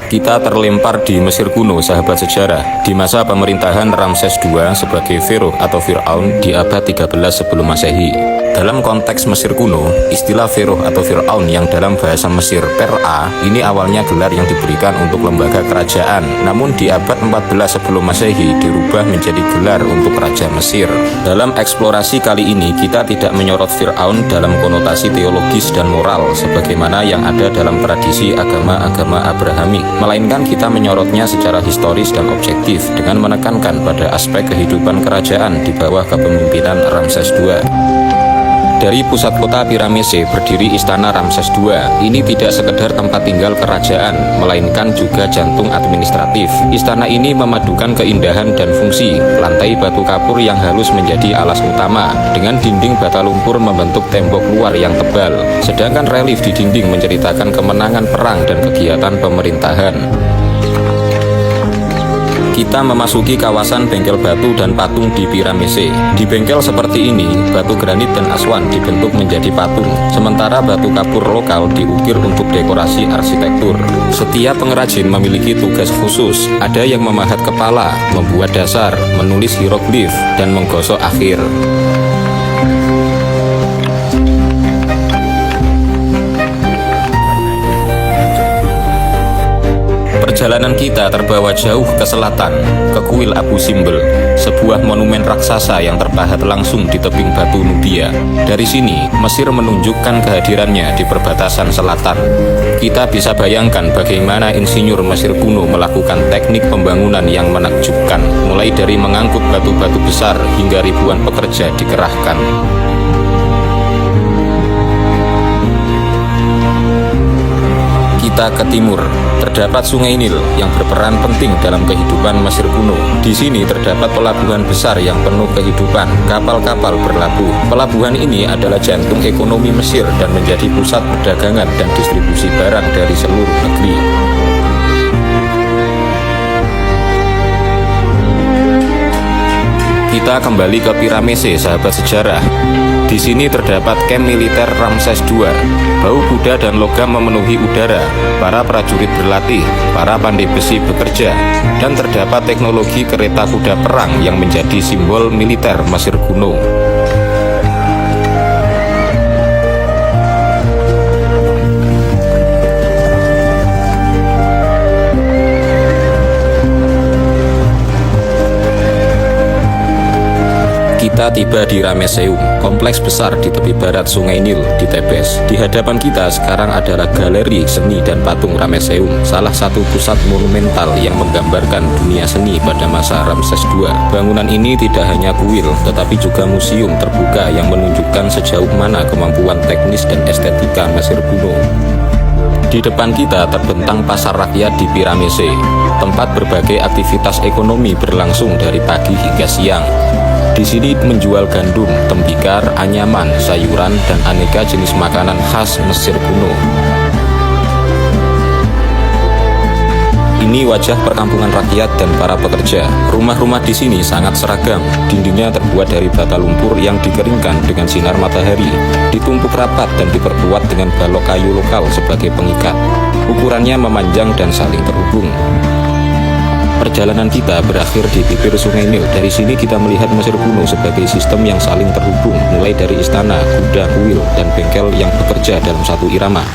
Kita terlempar di Mesir kuno, sahabat sejarah, di masa pemerintahan Ramses II sebagai Pharaoh atau Fir'aun di abad 13 sebelum Masehi. Dalam konteks Mesir kuno, istilah Pharaoh atau Fir'aun yang dalam bahasa Mesir Per'a ini awalnya gelar yang diberikan untuk lembaga kerajaan, namun di abad 14 sebelum Masehi dirubah menjadi gelar untuk Raja Mesir. Dalam eksplorasi kali ini kita tidak menyorot Fir'aun dalam konotasi teologis dan moral sebagaimana yang ada dalam tradisi agama-agama Abrahamik, melainkan kita menyorotnya secara historis dan objektif dengan menekankan pada aspek kehidupan kerajaan di bawah kepemimpinan Ramses II. Dari pusat kota Piramese berdiri Istana Ramses II. Ini tidak sekedar tempat tinggal kerajaan, melainkan juga jantung administratif. Istana ini memadukan keindahan dan fungsi. Lantai batu kapur yang halus menjadi alas utama, dengan dinding bata lumpur membentuk tembok luar yang tebal. Sedangkan relief di dinding menceritakan kemenangan perang dan kegiatan pemerintahan. Kita memasuki kawasan bengkel batu dan patung di Piramese. Di bengkel seperti ini, batu granit dan aswan dibentuk menjadi patung, sementara batu kapur lokal diukir untuk dekorasi arsitektur. Setiap pengrajin memiliki tugas khusus, ada yang memahat kepala, membuat dasar, menulis hieroglif, dan menggosok akhir. Perjalanan kita terbawa jauh ke selatan, ke kuil Abu Simbel, sebuah monumen raksasa yang terpahat langsung di tebing batu Nubia. Dari sini, Mesir menunjukkan kehadirannya di perbatasan selatan. Kita bisa bayangkan bagaimana insinyur Mesir kuno melakukan teknik pembangunan yang menakjubkan, mulai dari mengangkut batu-batu besar hingga ribuan pekerja dikerahkan. Kita ke timur, terdapat Sungai Nil yang berperan penting dalam kehidupan Mesir kuno. Di sini terdapat pelabuhan besar yang penuh kehidupan, kapal-kapal berlabuh. Pelabuhan ini adalah jantung ekonomi Mesir dan menjadi pusat perdagangan dan distribusi barang dari seluruh negeri. Kita kembali ke Piramese, sahabat sejarah. Di sini terdapat kamp militer Ramses II. Bau kuda dan logam memenuhi udara. Para prajurit berlatih, para pandai besi bekerja, dan terdapat teknologi kereta kuda perang yang menjadi simbol militer Mesir kuno. Kita tiba di Ramesseum, kompleks besar di tepi barat Sungai Nil di Tebes. Di hadapan kita sekarang adalah galeri seni dan patung Ramesseum, salah satu pusat monumental yang menggambarkan dunia seni pada masa Ramses II. Bangunan ini tidak hanya kuil, tetapi juga museum terbuka yang menunjukkan sejauh mana kemampuan teknis dan estetika Mesir kuno. Di depan kita terbentang pasar rakyat di Piramese, tempat berbagai aktivitas ekonomi berlangsung dari pagi hingga siang. Di sini menjual gandum, tembikar, anyaman, sayuran, dan aneka jenis makanan khas Mesir kuno. Ini wajah perkampungan rakyat dan para pekerja. Rumah-rumah di sini sangat seragam. Dindingnya terbuat dari bata lumpur yang dikeringkan dengan sinar matahari, ditumpuk rapat dan diperkuat dengan balok kayu lokal sebagai pengikat. Ukurannya memanjang dan saling terhubung. Perjalanan kita berakhir di bibir Sungai Nil. Dari sini kita melihat Mesir kuno sebagai sistem yang saling terhubung, mulai dari istana, kuda, kuil, dan bengkel yang bekerja dalam satu irama.